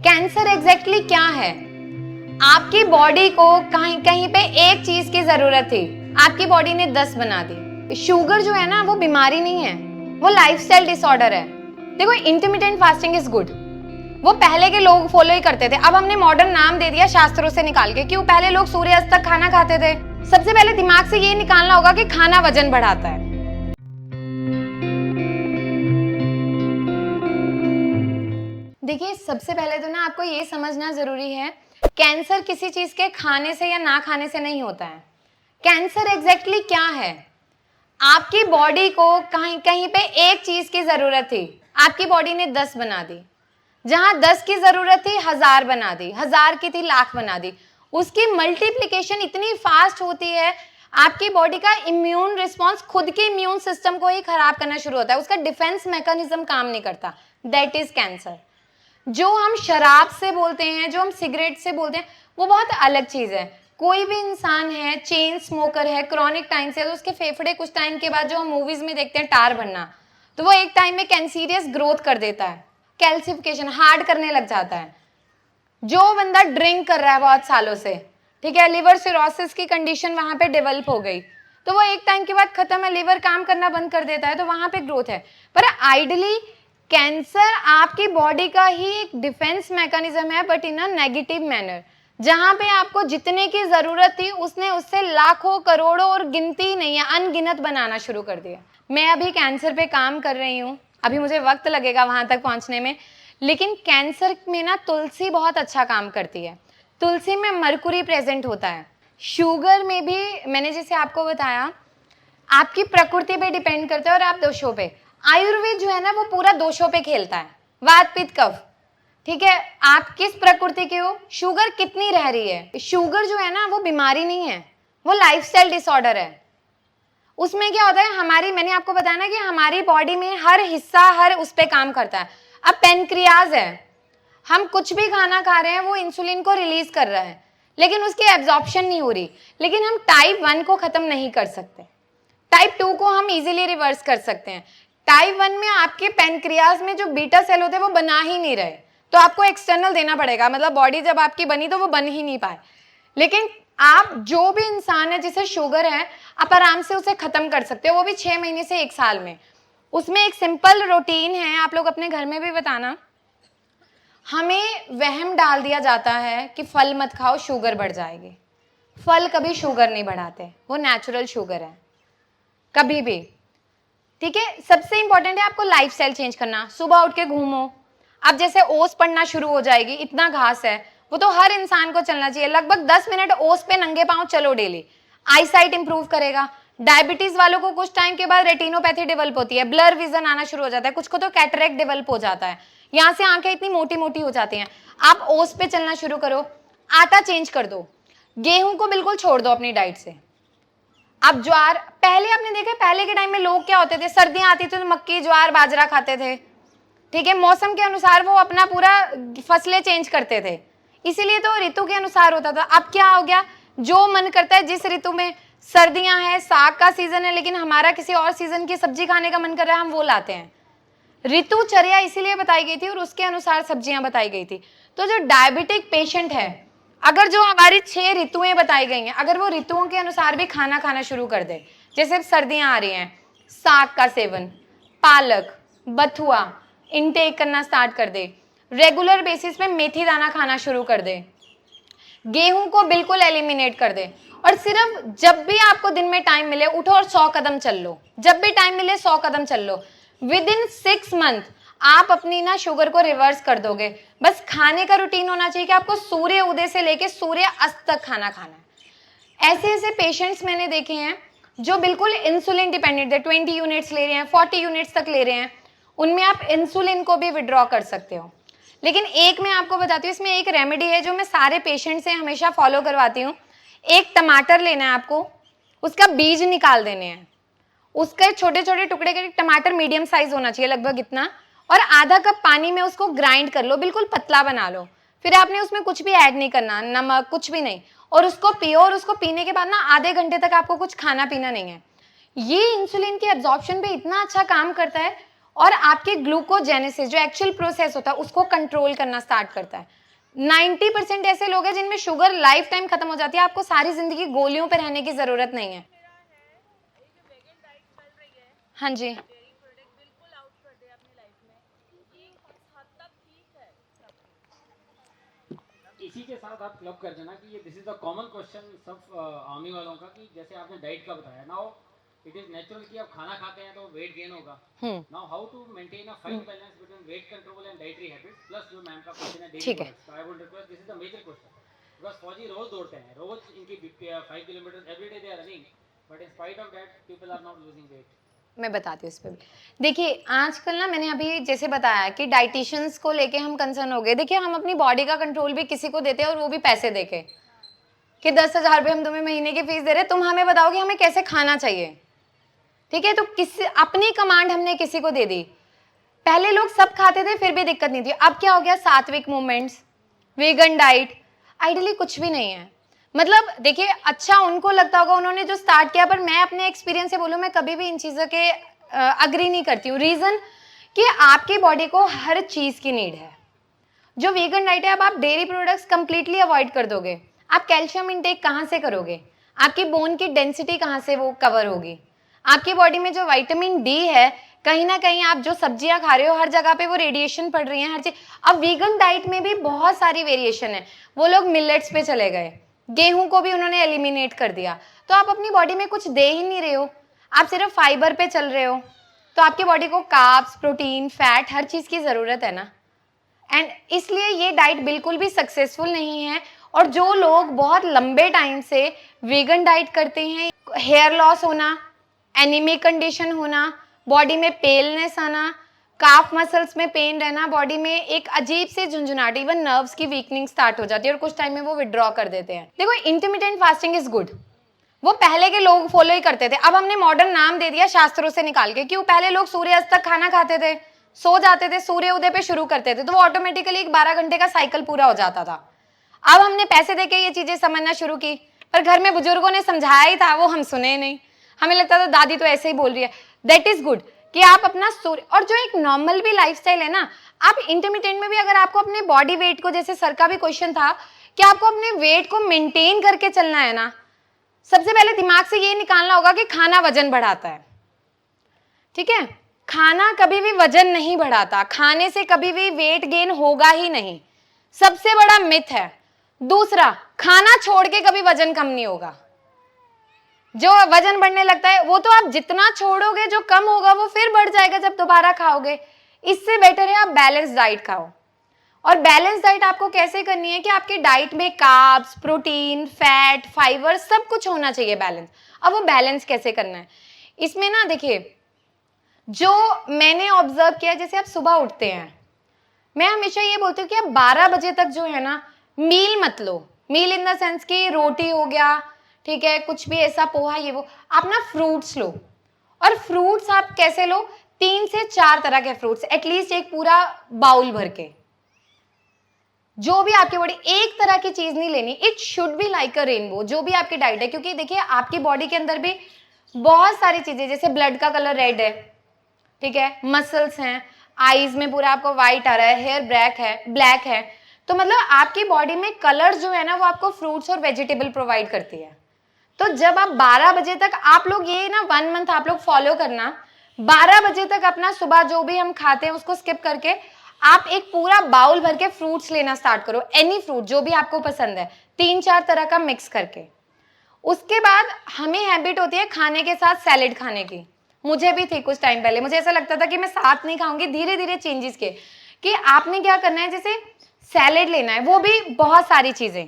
Cancer exactly क्या है? आपकी बॉडी को कहीं कहीं पे एक चीज की जरूरत थी, आपकी बॉडी ने 10 बना दी। शुगर जो है ना, वो बीमारी नहीं है, वो लाइफस्टाइल डिसऑर्डर है। देखो, इंटरमिटेंट फास्टिंग इज गुड, वो पहले के लोग फॉलो ही करते थे। अब हमने मॉडर्न नाम दे दिया शास्त्रों से निकाल के। क्यों? पहले लोग सूर्यास्त तक खाना खाते थे। सबसे पहले दिमाग से ये निकालना होगा कि खाना वजन बढ़ाता है। देखिए, सबसे पहले तो ना आपको ये समझना जरूरी है, कैंसर किसी चीज के खाने से या ना खाने से नहीं होता है। कैंसर एग्जैक्टली क्या है? आपकी बॉडी को कहीं कहीं पे एक चीज की जरूरत थी, आपकी बॉडी ने 10 बना दी। जहां 10 की जरूरत थी, 1000 बना दी। 1000 की थी, लाख बना दी। उसकी मल्टीप्लिकेशन इतनी फास्ट होती है, आपकी बॉडी का इम्यून रिस्पॉन्स खुद के इम्यून सिस्टम को ही खराब करना शुरू होता है। उसका डिफेंस मैकेनिज्म काम नहीं करता। That is cancer. जो हम शराब से बोलते हैं, जो हम सिगरेट से बोलते हैं, वो बहुत अलग चीज है। कोई भी इंसान है, चेन स्मोकर है, क्रॉनिक टाइम से, तो उसके फेफड़े कुछ टाइम के बाद, जो हम मूवीज में देखते हैं टार बनना, तो वो एक टाइम में कैंसीरियस ग्रोथ कर देता है, कैल्सिफिकेशन, हार्ड करने लग जाता है। जो बंदा ड्रिंक कर रहा है बहुत सालों से, ठीक है, लिवर सिरोसिस की कंडीशन वहां पे डेवलप हो गई, तो वो एक टाइम के बाद खत्म है, लिवर काम करना बंद कर देता है, तो वहां पे ग्रोथ है। पर आइडली कैंसर आपकी बॉडी का ही एक डिफेंस मैकेनिज्म है, but in a negative manner. जहां पे आपको जितने की जरूरत थी, उसने उससे लाखों करोड़ों और गिनती नहीं है, अनगिनत बनाना शुरू कर दिया। मैं अभी कैंसर पे काम कर रही हूँ, अभी मुझे वक्त लगेगा वहां तक पहुंचने में, लेकिन कैंसर में ना तुलसी बहुत अच्छा काम करती है। तुलसी में मरकुरी प्रेजेंट होता है। शुगर में भी मैंने जैसे आपको बताया, आपकी प्रकृति पे डिपेंड करता है और आप दोषों पे। आयुर्वेद जो है ना, वो पूरा दोषों पे खेलता है, वात पित्त कफ, ठीक है। आप किस प्रकृति के हो, शुगर कितनी रह रही है। शुगर जो है ना, वो बीमारी नहीं है, वो लाइफस्टाइल डिसऑर्डर है। उसमें क्या होता है, हमारी, मैंने आपको बताया ना कि हमारी बॉडी में हर हिस्सा हर उस पे काम करता है। अब पेनक्रियाज है, हम कुछ भी खाना खा रहे हैं, वो इंसुलिन को रिलीज कर रहा है, लेकिन उसकी एब्जॉर्प्शन नहीं हो रही। लेकिन हम टाइप 1 को खत्म नहीं कर सकते, टाइप 2 को हम इजीली रिवर्स कर सकते हैं। टाइप 1 में आपके पेनक्रियाज में जो बीटा सेल होते हैं, वो बना ही नहीं रहे, तो आपको एक्सटर्नल देना पड़ेगा। मतलब बॉडी जब आपकी बनी तो वो बन ही नहीं पाए। लेकिन आप, जो भी इंसान है जिसे शुगर है, आप आराम से उसे खत्म कर सकते हो, वो भी 6 महीने से 1 साल में। उसमें एक सिंपल रूटीन है, आप लोग अपने घर में भी बताना। हमें वहम डाल दिया जाता है कि फल मत खाओ, शुगर बढ़ जाएगी। फल कभी शुगर नहीं बढ़ाते, वो नेचुरल शुगर है, कभी भी, ठीक है। सबसे इंपॉर्टेंट है आपको लाइफस्टाइल चेंज करना। सुबह उठ के घूमो। अब जैसे ओस पड़ना शुरू हो जाएगी, इतना घास है, वो तो हर इंसान को चलना चाहिए। लगभग 10 मिनट ओस पे नंगे पांव चलो डेली, आई साइट इंप्रूव करेगा। डायबिटीज वालों को कुछ टाइम के बाद रेटिनोपैथी डेवलप होती है, ब्लर विजन आना शुरू हो जाता है, कुछ को तो कैटरेक्ट डेवलप हो जाता है, यहाँ से आंखें इतनी मोटी मोटी हो जाती हैं। आप ओस पे चलना शुरू करो। आटा चेंज कर दो, गेहूं को बिल्कुल छोड़ दो अपनी डाइट से। अब ज्वार, पहले आपने देखा, पहले के टाइम में लोग क्या होते थे, सर्दियां आती थी तो मक्की ज्वार बाजरा खाते थे, ठीक है। मौसम के अनुसार वो अपना पूरा फसलें चेंज करते थे, इसीलिए तो ऋतु के अनुसार होता था। अब क्या हो गया, जो मन करता है, जिस ऋतु में सर्दियां हैं, साग का सीजन है, लेकिन हमारा किसी और सीजन की सब्जी खाने का मन कर रहा है, हम वो लाते हैं। ऋतुचर्या इसीलिए बताई गई थी और उसके अनुसार सब्जियां बताई गई थी। तो जो डायबिटिक पेशेंट है, अगर जो हमारी 6 ऋतुएं बताई गई हैं, अगर वो ऋतुओं के अनुसार भी खाना खाना शुरू कर दे, जैसे सर्दियां आ रही हैं, साग का सेवन, पालक, बथुआ इनटेक करना स्टार्ट कर दे, रेगुलर बेसिस पे मेथी दाना खाना शुरू कर दे, गेहूं को बिल्कुल एलिमिनेट कर दे, और सिर्फ जब भी आपको दिन में टाइम मिले, उठो और 100 कदम चल लो। जब भी टाइम मिले 100 कदम चल लो। विद इन 6 मंथ आप अपनी ना शुगर को रिवर्स कर दोगे। बस खाने का रूटीन होना चाहिए कि आपको सूर्य उदय से लेके सूर्य अस्त तक खाना खाना है। ऐसे ऐसे पेशेंट्स मैंने देखे हैं जो बिल्कुल इंसुलिन डिपेंडेंट है, 20 यूनिट्स ले रहे हैं, 40 यूनिट्स तक ले रहे हैं, उनमें आप इंसुलिन को भी विड्रॉ कर सकते हो। लेकिन एक मैं आपको बताती हूँ, इसमें एक रेमेडी है जो मैं सारे पेशेंट से हमेशा फॉलो करवाती हूँ। एक टमाटर लेना है आपको, उसका बीज निकाल देने हैं, उसके छोटे छोटे टुकड़े के, टमाटर मीडियम साइज होना चाहिए, लगभग इतना, और आधा कप पानी में उसको ग्राइंड कर लो, बिल्कुल पतला बना लो। फिर आपने उसमें कुछ भी ऐड नहीं करना, नमक कुछ भी नहीं, और उसको पियो। और उसको पीने के बाद ना आधे घंटे तक आपको कुछ खाना पीना नहीं है। ये इंसुलिन की एब्जॉर्प्शन पे इतना अच्छा काम करता है, और आपके ग्लूकोजेनेसिस जो एक्चुअल प्रोसेस होता है उसको कंट्रोल करना स्टार्ट करता है। 90% ऐसे लोग हैं जिनमें शुगर लाइफ टाइम खत्म हो जाती है, आपको सारी जिंदगी गोलियों पे रहने की जरूरत नहीं है। हाँ जी, इसी के साथ आप क्लब कर देना कि ये this is the common question सब आर्मी वालों का, कि जैसे आपने डाइट का बताया, नाउ इट इज नेचुरल कि आप खाना खाते हैं तो वेट गेन होगा। Now how to maintain a fine balance between weight control and dietary habits, plus जो मैम का क्वेश्चन है डेली ठीक है। Products, I would request, this is the major question, because फौजी रोज दौड़ते हैं, रोज इनकी 5 kilometre every day they are running, but in spite of that people are not losing weight. मैं बताती हूँ इस पे भी। देखिए आजकल ना मैंने अभी जैसे बताया कि डाइटिशियंस को लेके हम कंसर्न हो गए। देखिए हम अपनी बॉडी का कंट्रोल भी किसी को देते हैं और वो भी पैसे देके, कि 10,000 रुपये हम तुम्हें महीने की फीस दे रहे, तुम हमें बताओ कि हमें कैसे खाना चाहिए। ठीक है, तो किसी अपनी कमांड हमने किसी को दे दी। पहले लोग सब खाते थे फिर भी दिक्कत नहीं थी, अब क्या हो गया, सात्विक मूवमेंट्स, वीगन डाइट, आइडियली कुछ भी नहीं है। मतलब देखिए अच्छा उनको लगता होगा उन्होंने जो स्टार्ट किया, पर मैं अपने एक्सपीरियंस से बोलूं, मैं कभी भी इन चीज़ों के अग्री नहीं करती हूँ। रीज़न कि आपकी बॉडी को हर चीज़ की नीड है। जो वीगन डाइट है, अब आप डेयरी प्रोडक्ट्स कंप्लीटली अवॉइड कर दोगे, आप कैल्शियम इंटेक कहाँ से करोगे, आपकी बोन की डेंसिटी कहाँ से वो कवर होगी, आपकी बॉडी में जो विटामिन डी है, कहीं ना कहीं आप जो सब्जियां खा रहे हो हर जगह पे वो रेडिएशन पड़ रही है, हर चीज। अब वीगन डाइट में भी बहुत सारी वेरिएशन है, वो लोग मिलेट्स पे चले गए, गेहूं को भी उन्होंने एलिमिनेट कर दिया, तो आप अपनी बॉडी में कुछ दे ही नहीं रहे हो, आप सिर्फ फाइबर पे चल रहे हो। तो आपकी बॉडी को कार्ब्स, प्रोटीन, फैट, हर चीज की जरूरत है ना, एंड इसलिए ये डाइट बिल्कुल भी सक्सेसफुल नहीं है। और जो लोग बहुत लंबे टाइम से वीगन डाइट करते हैं, हेयर लॉस होना, एनीमिक कंडीशन होना, बॉडी में पेलनेस आना, काफ मसल्स में पेन रहना, बॉडी में एक अजीब से झुंझुनाहट, इवन नर्व्स की वीकनिंग स्टार्ट हो जाती है और कुछ टाइम में वो विड्रॉ कर देते हैं। देखो इंटरमिटेंट फास्टिंग इज गुड, वो पहले के लोग फॉलो ही करते थे, अब हमने मॉडर्न नाम दे दिया शास्त्रों से निकाल के। क्यों, पहले लोग सूर्यास्त तक खाना खाते थे, सो जाते थे, सूर्य उदय पे शुरू करते थे, तो वो ऑटोमेटिकली एक 12 घंटे का साइकिल पूरा हो जाता था। अब हमने पैसे देके ये चीजें समझना शुरू की, पर घर में बुजुर्गों ने समझाया ही था, वो हम सुने नहीं, हमें लगता था दादी तो ऐसे ही बोल रही है। दैट इज गुड कि आप अपना सूर्य, और जो एक नॉर्मल भी लाइफस्टाइल है ना, आप इंटरमिटेंट में भी अगर आपको अपने बॉडी वेट को, जैसे सर का भी क्वेश्चन था कि आपको अपने वेट को मेंटेन करके चलना है ना, सबसे पहले दिमाग से ये निकालना होगा कि खाना वजन बढ़ाता है। ठीक है, खाना कभी भी वजन नहीं बढ़ाता, खाने से कभी भी वेट गेन होगा ही नहीं, सबसे बड़ा मिथ है। दूसरा, खाना छोड़ के कभी वजन कम नहीं होगा, जो वजन बढ़ने लगता है वो तो आप जितना छोड़ोगे जो कम होगा वो फिर बढ़ जाएगा जब दोबारा खाओगे। इससे बेटर है आप बैलेंस डाइट खाओ। और बैलेंस डाइट आपको कैसे करनी है कि आपकी डाइट में कार्ब्स, प्रोटीन, फैट, फाइबर सब कुछ होना चाहिए बैलेंस। अब वो बैलेंस कैसे करना है, इसमें ना देखिए, जो मैंने ऑब्जर्व किया, जैसे आप सुबह उठते हैं, मैं हमेशा ये बोलती हूँ कि आप 12 बजे तक जो है ना मील मत लो, मील इन द सेंस कि रोटी हो गया, ठीक है, कुछ भी ऐसा पोहा ये वो, आप ना फ्रूट्स लो। और फ्रूट्स आप कैसे लो, 3 से 4 तरह के फ्रूट्स, एटलीस्ट एक पूरा बाउल भर के, जो भी आपकी बॉडी, एक तरह की चीज नहीं लेनी, it should be like a rainbow, जो भी आपकी डाइट है। क्योंकि देखिए आपकी बॉडी के अंदर भी बहुत सारी चीजें, जैसे ब्लड का कलर रेड है, ठीक है, मसल्स हैं, आईज में पूरा आपको व्हाइट आ रहा है, हेयर ब्लैक है, तो मतलब आपकी बॉडी में कलर जो है ना वो आपको फ्रूट्स और वेजिटेबल प्रोवाइड करती है। तो जब आप 12 बजे तक, आप लोग ये ना 1 मंथ आप लोग फॉलो करना, 12 बजे तक अपना सुबह जो भी हम खाते हैं उसको स्किप करके आप एक पूरा बाउल भर के फ्रूट्स लेना स्टार्ट करो, एनी फ्रूट जो भी आपको पसंद है, 3-4 तरह का मिक्स करके। उसके बाद हमें हैबिट होती है खाने के साथ सैलेड खाने की, मुझे भी थी कुछ टाइम पहले, मुझे ऐसा लगता था कि मैं साथ नहीं खाऊंगी, धीरे धीरे चेंजेस किए कि आपने क्या करना है, जैसे सैलेड लेना है, वो भी बहुत सारी चीजें,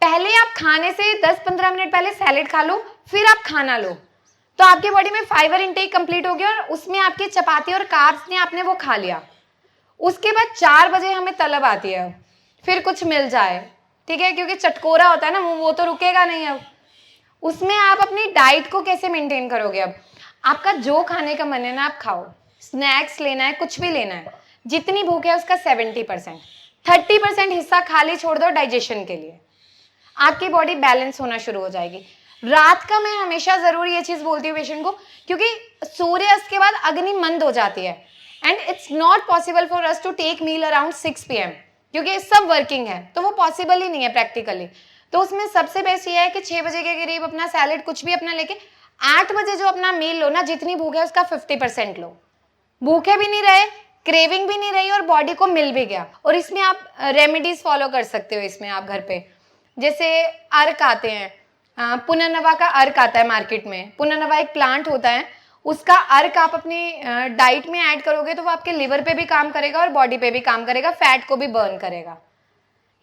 पहले आप खाने से 10-15 मिनट पहले सैलेड खा लो, फिर आप खाना लो, तो आपकी बॉडी में फाइबर इंटेक कंप्लीट हो गया और उसमें आपकी चपाती और कार्ब्स ने आपने वो खा लिया। उसके बाद 4 बजे हमें तलब आती है, फिर कुछ मिल जाए, ठीक है, क्योंकि चटकोरा होता है ना वो तो रुकेगा नहीं। अब उसमें आप अपनी डाइट को कैसे मेंटेन करोगे, अब आपका जो खाने का मन है ना आप खाओ, स्नैक्स लेना है, कुछ भी लेना है, जितनी भूख है उसका 70%, 30% हिस्सा खाली छोड़ दो डाइजेशन के लिए, आपकी बॉडी बैलेंस होना शुरू हो जाएगी। रात का मैं हमेशा जरूर ये चीज बोलती हूँ पेशेंट को, क्योंकि सूर्यास्त के बाद अग्नि मंद हो जाती है, and it's not possible for us to take meal around 6 PM, क्योंकि सब वर्किंग है, तो वो पॉसिबल ही नहीं है प्रैक्टिकली। तो उसमें सबसे बेस्ट ये है कि 6 बजे के करीब अपना सैलेड कुछ भी अपना लेके 8 बजे जो अपना मील लो ना, जितनी भूख है उसका 50% लो। भूखे भी नहीं रहे, क्रेविंग भी नहीं रही और बॉडी को मिल भी गया। और इसमें आप रेमेडीज फॉलो कर सकते हो इसमें आप घर पे, जैसे अर्क आते हैं, पुनर्नवा का अर्क आता है मार्केट में। पुनर्नवा एक प्लांट होता है, उसका अर्क आप अपनी डाइट में ऐड करोगे तो वो आपके लिवर पे भी काम करेगा और बॉडी पे भी काम करेगा, फैट को भी बर्न करेगा।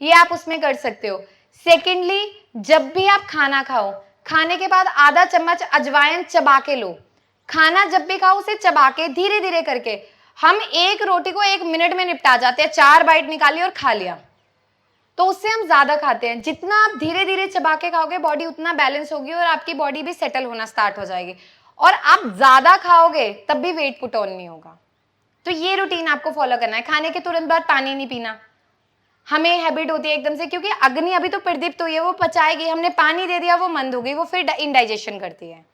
ये आप उसमें कर सकते हो। सेकेंडली, जब भी आप खाना खाओ, खाने के बाद आधा चम्मच अजवाइन चबा के लो। खाना जब भी खाओ उसे चबा के धीरे धीरे करके। हम एक रोटी को 1 मिनट में निपटा जाते हैं, 4 बाइट निकाली और खा लिया, तो उससे हम ज्यादा खाते हैं। जितना आप धीरे धीरे चबा के खाओगे बॉडी उतना बैलेंस होगी और आपकी बॉडी भी सेटल होना स्टार्ट हो जाएगी। और आप ज्यादा खाओगे तब भी वेट पुट ऑन नहीं होगा। तो ये रूटीन आपको फॉलो करना है। खाने के तुरंत बाद पानी नहीं पीना। हमें हैबिट होती है एकदम से, क्योंकि अग्नि अभी तो प्रदीप्त हुई है, वो पचाएगी, हमने पानी दे दिया वो मंद हो गई, वो फिर इनडाइजेशन करती है।